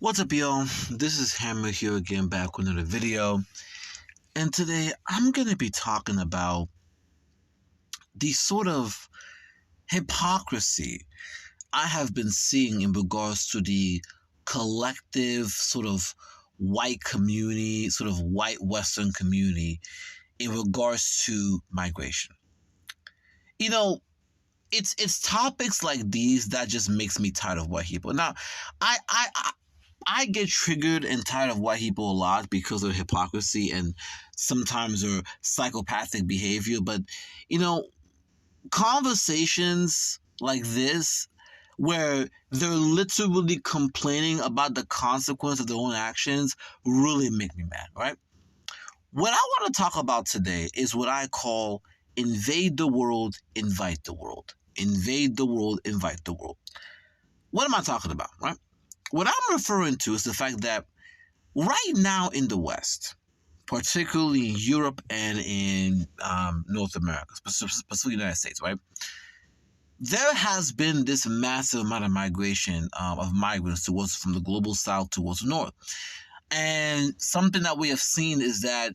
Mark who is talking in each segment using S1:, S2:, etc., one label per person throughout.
S1: What's up, y'all? This is Hammer here again, back with another video. And today I'm going to be talking about the sort of hypocrisy I have been seeing in regards to the collective sort of white community, sort of white Western community in regards to migration. You know, it's topics like these that just makes me tired of white people. Now, I get triggered and tired of white people a lot because of hypocrisy and sometimes their psychopathic behavior. But, you know, conversations like this, where they're literally complaining about the consequence of their own actions, really make me mad, right? What I want to talk about today is what I call invade the world, invite the world. Invade the world, invite the world. What am I talking about, right? What I'm referring to is the fact that right now in the West, particularly in Europe and in North America, specifically the United States, right? There has been this massive amount of migration of migrants towards from the global south towards the north. And something that we have seen is that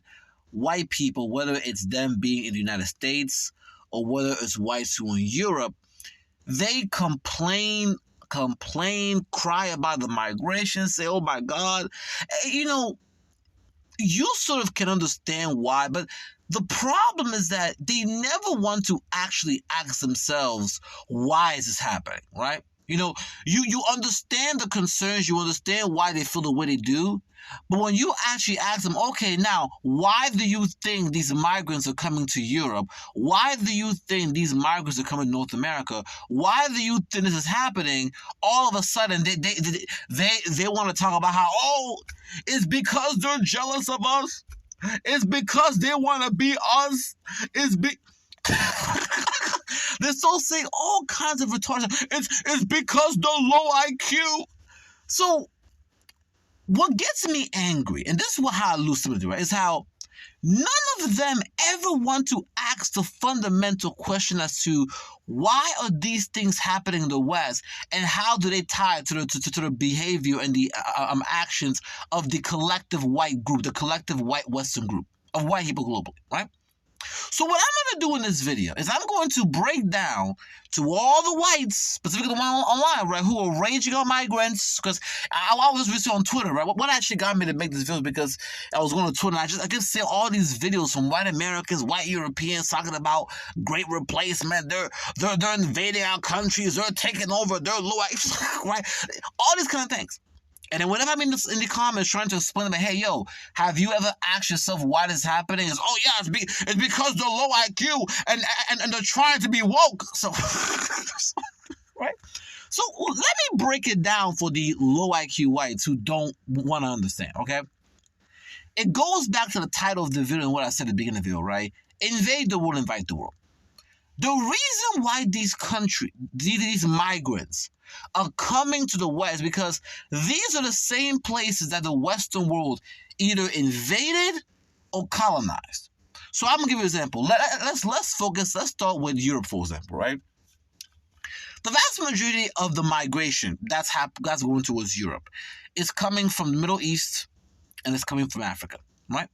S1: white people, whether it's them being in the United States or whether it's whites who are in Europe, they complain, cry about the migration, say, oh my God. You know, you sort of can understand why, but the problem is that they never want to actually ask themselves, why is this happening, right? You know, you understand the concerns, you understand why they feel the way they do, but when you actually ask them, okay, now, why do you think these migrants are coming to Europe? Why do you think these migrants are coming to North America? Why do you think this is happening? All of a sudden, they want to talk about how, oh, it's because they're jealous of us. It's because they want to be us. They're still saying all kinds of retarded. It's because the low IQ. So what gets me angry, and this is how I lose sympathy, right, is how none of them ever want to ask the fundamental question as to why are these things happening in the West and how do they tie to the behavior and the actions of the collective white group, the collective white Western group of white people globally, right? So what I'm going to do in this video is I'm going to break down to all the whites, specifically the one online, right, who are raging on migrants, because I was recently on Twitter, right? What actually got me to make this video is because I was going to Twitter and I just see all these videos from white Americans, white Europeans talking about great replacement. They're invading our countries. They're taking over. They're low, right? All these kind of things. And then whenever I'm in the comments trying to explain to them, hey, yo, have you ever asked yourself why this is happening? It's, oh, yeah, it's because they're low IQ and they're trying to be woke. So, right? So let me break it down for the low IQ whites who don't want to understand, okay? It goes back to the title of the video and what I said at the beginning of the video, right? Invade the world, invite the world. The reason why these migrants are coming to the West because these are the same places that the Western world either invaded or colonized. So I'm gonna give you an example. Let's focus. Let's start with Europe, for example, right? The vast majority of the migration that's going towards Europe is coming from the Middle East and it's coming from Africa, right?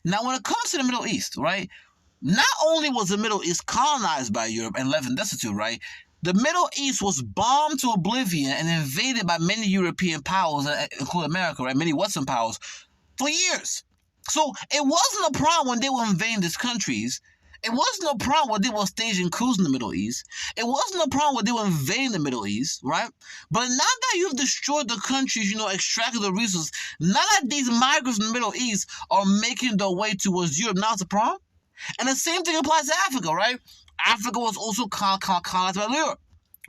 S1: Now, when it comes to the Middle East, right? Not only was the Middle East colonized by Europe and left in destitute, right? The Middle East was bombed to oblivion and invaded by many European powers, including America, right? Many Western powers, for years. So it wasn't a problem when they were invading these countries. It wasn't a problem when they were staging coups in the Middle East. It wasn't a problem when they were invading the Middle East, right? But now that you've destroyed the countries, extracted the resources, now that these migrants in the Middle East are making their way towards Europe, now it's a problem. And the same thing applies to Africa, right? Africa was also colonized by Europe,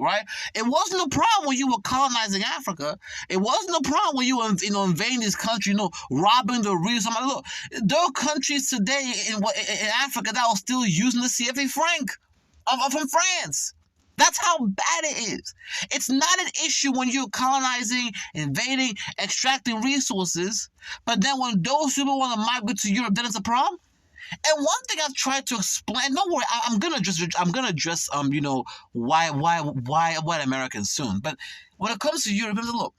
S1: right? It wasn't a problem when you were colonizing Africa. It wasn't a problem when you were, invading this country, robbing the resources. Look, there are countries today in Africa that are still using the CFA franc from France. That's how bad it is. It's not an issue when you're colonizing, invading, extracting resources, but then when those people want to migrate to Europe, then it's a problem. And one thing I've tried to explain, don't worry, I'm gonna address why white Americans soon. But when it comes to Europe, look,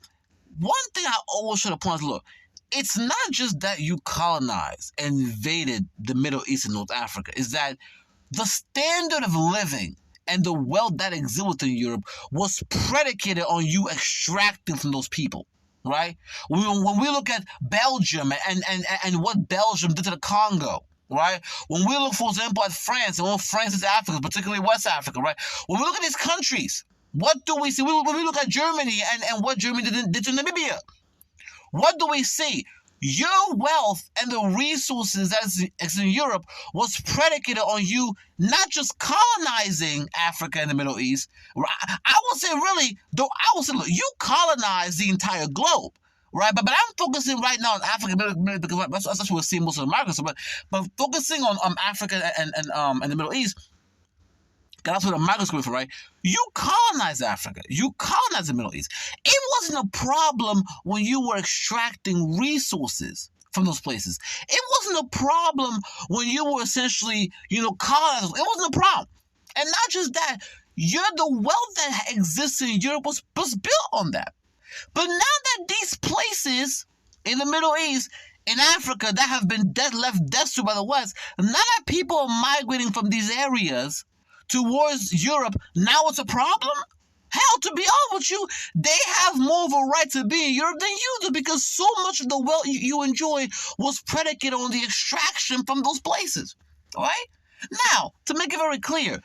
S1: one thing I always try to point out, look, it's not just that you colonized and invaded the Middle East and North Africa. It's that the standard of living and the wealth that exists within Europe was predicated on you extracting from those people, right? When we look at Belgium and what Belgium did to the Congo, right? When we look, for example, at France, and what France is Africa, particularly West Africa, right? When we look at these countries, what do we see? When we look at Germany and what Germany did to Namibia, what do we see? Your wealth and the resources that is in Europe was predicated on you not just colonizing Africa and the Middle East. I would say really, though, I would say, look, you colonized the entire globe, right? But I'm focusing right now on Africa because that's what we're seeing most of America. So, but focusing on Africa and the Middle East. That's what America's going for, right? You colonized Africa. You colonized the Middle East. It wasn't a problem when you were extracting resources from those places. It wasn't a problem when you were essentially, colonizing. It wasn't a problem. And not just that, the wealth that exists in Europe was built on that. But now that these places in the Middle East, in Africa, that have been left destitute by the West, now that people are migrating from these areas towards Europe, now it's a problem? Hell, to be honest with you, they have more of a right to be in Europe than you do because so much of the wealth you enjoy was predicated on the extraction from those places. All right? Now, to make it very clear,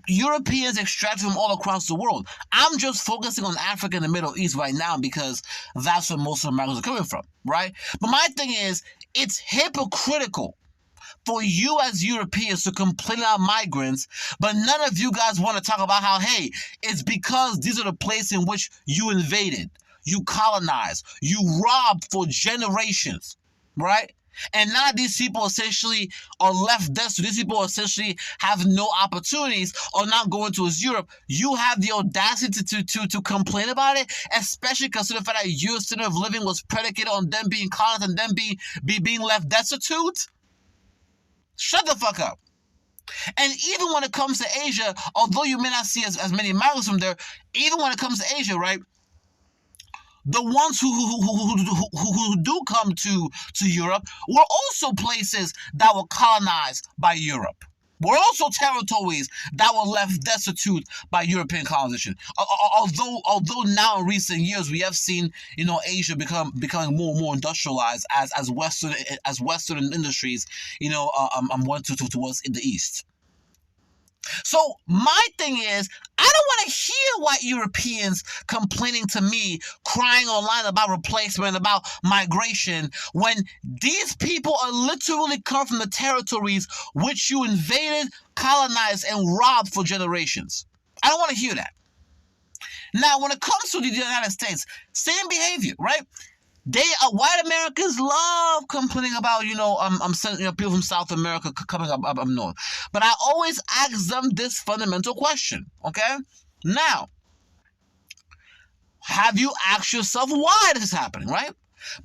S1: Europeans extract from all across the world. I'm just focusing on Africa and the Middle East right now because that's where most of Americans are coming from, right? But my thing is, it's hypocritical for you as Europeans to complain about migrants, but none of you guys want to talk about how, hey, it's because these are the places in which you invaded, you colonized, you robbed for generations, right? And now these people essentially are left destitute. These people essentially have no opportunities or not going towards Europe. You have the audacity to complain about it, especially considering the fact that your standard of living was predicated on them being colonized and them being left destitute. Shut the fuck up. And even when it comes to Asia, although you may not see as many migrants from there, even when it comes to Asia, right, the ones who do come to Europe were also places that were colonized by Europe. Were also territories that were left destitute by European colonization. Although now in recent years we have seen, Asia becoming more and more industrialized as Western industries, went towards in the East. So my thing is, I don't want to hear white Europeans complaining to me, crying online about replacement, about migration, when these people are literally come from the territories which you invaded, colonized, and robbed for generations. I don't want to hear that. Now, when it comes to the United States, same behavior, right? White Americans love complaining about, people from South America coming up north. But I always ask them this fundamental question, okay? Now, have you asked yourself why this is happening, right?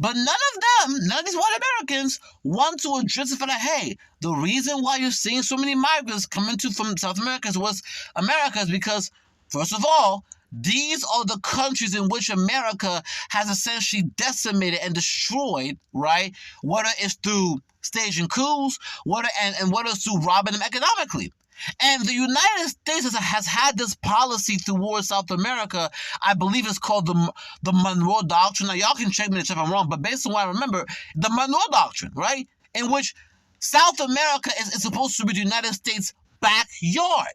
S1: But none of these white Americans want to address it for that, hey, the reason why you're seeing so many migrants coming from South America is because, first of all, these are the countries in which America has essentially decimated and destroyed, right? Whether it's through staging coups, whether it's through robbing them economically. And the United States has had this policy towards South America. I believe it's called the Monroe Doctrine. Now, y'all can check me if I'm wrong, but based on what I remember, the Monroe Doctrine, right? In which South America is supposed to be the United States' backyard.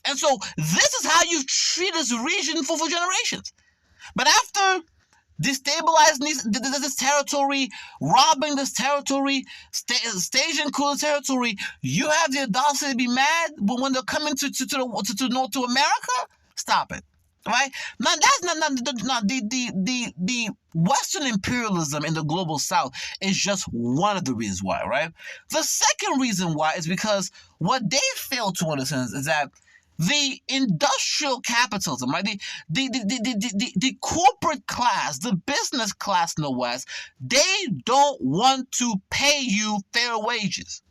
S1: And so this is how you've treated this region for generations. But after destabilizing this territory, robbing this territory, staging cool territory, you have the audacity to be mad when they're coming to America? Stop it. Right? Now that's not the Western imperialism in the global South is just one of the reasons why, right? The second reason why is because what they fail to understand is that the industrial capitalism, right? The corporate class, the business class in the West, they don't want to pay you fair wages.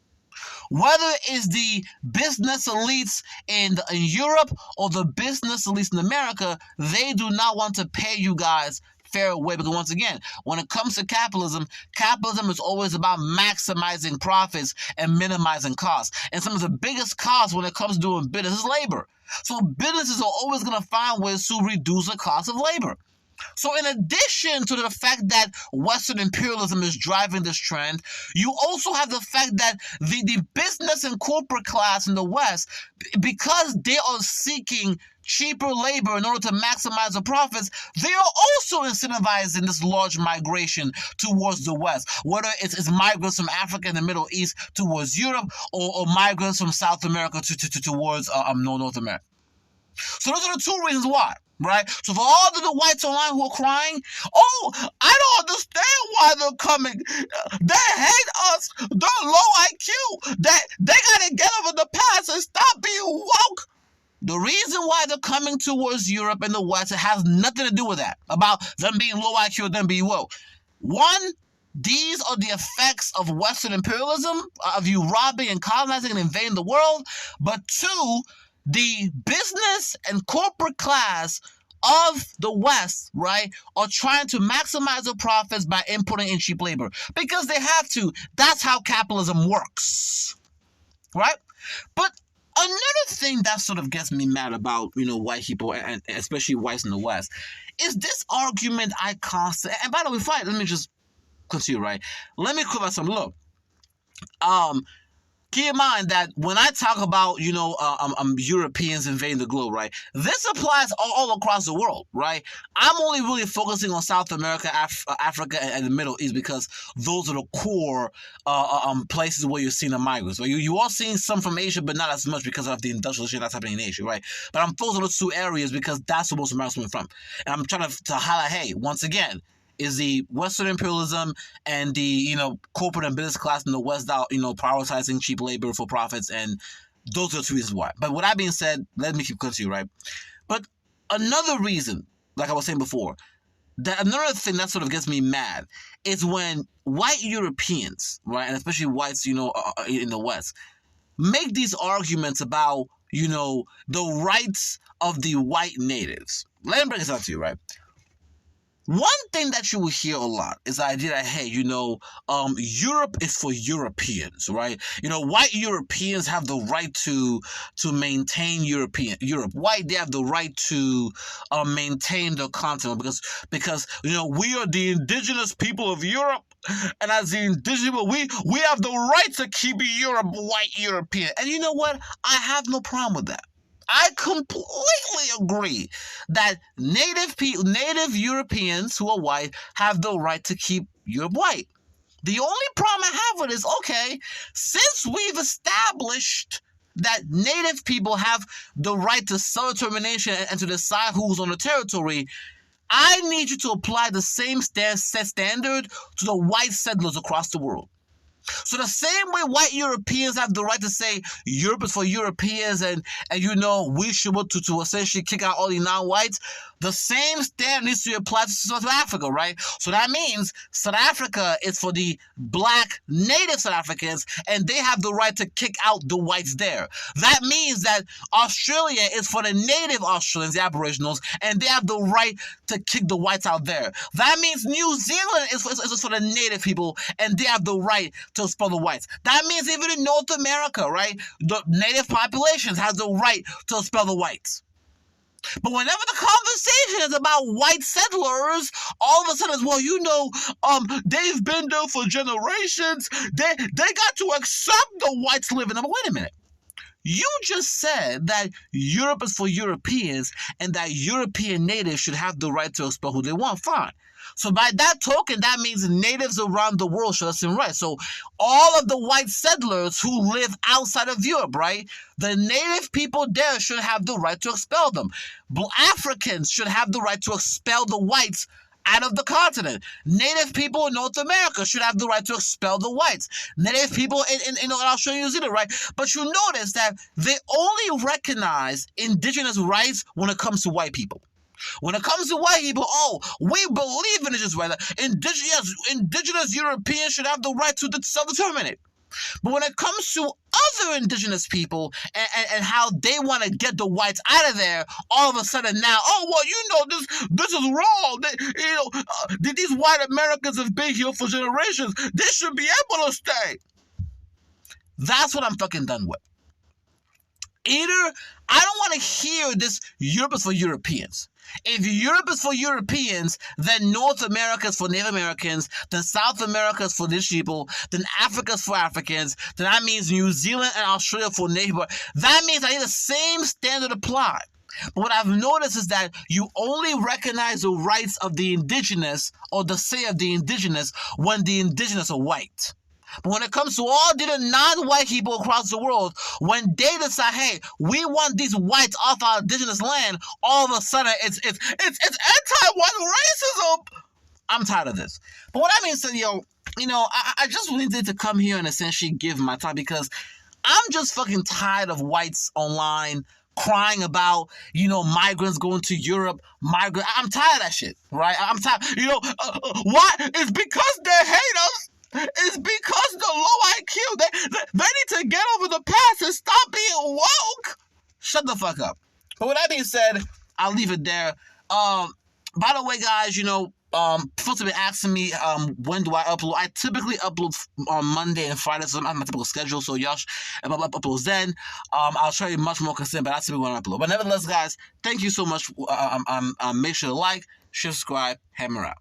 S1: Whether it's the business elites in Europe or the business elites in America, they do not want to pay you guys fair way, because once again, when it comes to capitalism, capitalism is always about maximizing profits and minimizing costs. And some of the biggest costs when it comes to doing business is labor. So businesses are always going to find ways to reduce the cost of labor. So in addition to the fact that Western imperialism is driving this trend, you also have the fact that the business and corporate class in the West, because they are seeking cheaper labor in order to maximize the profits, they are also incentivizing this large migration towards the West, whether it's migrants from Africa and the Middle East towards Europe, or migrants from South America towards North America. So those are the two reasons why, right? So for all of the whites online who are crying, oh, I don't understand why they're coming. They hate us. They're low IQ. They gotta get over the past and stop being woke. The reason why they're coming towards Europe and the West, it has nothing to do with that, about them being low IQ or them being woke. One, these are the effects of Western imperialism, of you robbing and colonizing and invading the world. But two, the business and corporate class of the West, right, are trying to maximize their profits by importing in cheap labor because they have to. That's how capitalism works, right? But another thing that sort of gets me mad about, white people, and especially whites in the West, is this argument I constantly. And by the way, fine, let me just continue, right? Let me clarify something. Look, keep in mind that when I talk about, Europeans invading the globe, right, this applies all across the world, right? I'm only really focusing on South America, Africa, and the Middle East because those are the core places where you're seeing the migrants. Right? You are seeing some from Asia, but not as much because of the industrialization that's happening in Asia, right? But I'm focusing on those two areas because that's where most Americans are coming from. And I'm trying to highlight, hey, once again, is the Western imperialism and the, corporate and business class in the West out, prioritizing cheap labor for profits, and those are the two reasons why. But with that being said, let me keep continue, right? But another reason, like I was saying before, that another thing that sort of gets me mad is when white Europeans, right, and especially whites, in the West, make these arguments about, the rights of the white natives. Let me bring this up to you, right? One thing that you will hear a lot is the idea that, hey, Europe is for Europeans, right? White Europeans have the right to maintain Europe. White, they have the right to maintain their continent because we are the indigenous people of Europe, and as the indigenous people, we have the right to keep Europe white European. And you know what? I have no problem with that. I completely agree that native Europeans who are white have the right to keep Europe white. The only problem I have with it is, okay, since we've established that native people have the right to self-determination and to decide who's on the territory, I need you to apply the same standard to the white settlers across the world. So the same way white Europeans have the right to say Europe is for Europeans and we should to essentially kick out all the non-whites, the same standard needs to be applied to South Africa, right? So that means South Africa is for the black native South Africans, and they have the right to kick out the whites there. That means that Australia is for the native Australians, the Aboriginals, and they have the right to kick the whites out there. That means New Zealand is for the native people, and they have the right to expel the whites. That means even in North America, right, the native populations has the right to expel the whites. But whenever the conversation is about white settlers, all of a sudden it's, they've been there for generations. They got to accept the whites living there. But wait a minute. You just said that Europe is for Europeans and that European natives should have the right to expel who they want. Fine. So by that token, that means natives around the world should have the same right. So all of the white settlers who live outside of Europe, right? The native people there should have the right to expel them. Africans should have the right to expel the whites out of the continent. Native people in North America should have the right to expel the whites. Native people in Australia, New Zealand, right? But you notice that they only recognize indigenous rights when it comes to white people. When it comes to white people, we believe in indigenous rights. Indigenous Europeans should have the right to self-determinate. But when it comes to other indigenous people and how they want to get the whites out of there, all of a sudden now, oh, well, this is wrong. These white Americans have been here for generations. They should be able to stay. That's what I'm fucking done with. Either I don't want to hear this Europe is for Europeans. If Europe is for Europeans, then North America is for Native Americans, then South America is for these people, then Africa is for Africans, then that means New Zealand and Australia for Native. That means I need the same standard apply. But what I've noticed is that you only recognize the rights of the indigenous or the say of the indigenous when the indigenous are white. But when it comes to all the non-white people across the world, when they decide, hey, we want these whites off our indigenous land, all of a sudden it's anti-white racism. I'm tired of this. But what I mean is, I just needed to come here and essentially give my time because I'm just fucking tired of whites online crying about, migrants going to Europe. I'm tired of that shit, right? I'm tired. Why? It's because they hate us. It's because the low IQ, they need to get over the past and stop being woke. Shut the fuck up. But with that being said, I'll leave it there. By the way, guys, people have been asking me when do I upload. I typically upload on Monday and Friday, so I'm my typical schedule. So y'all uploads then. I'll try to be much more consistent, but that's typically when I upload. But nevertheless, guys, thank you so much. Make sure to like, share, subscribe, hammer out.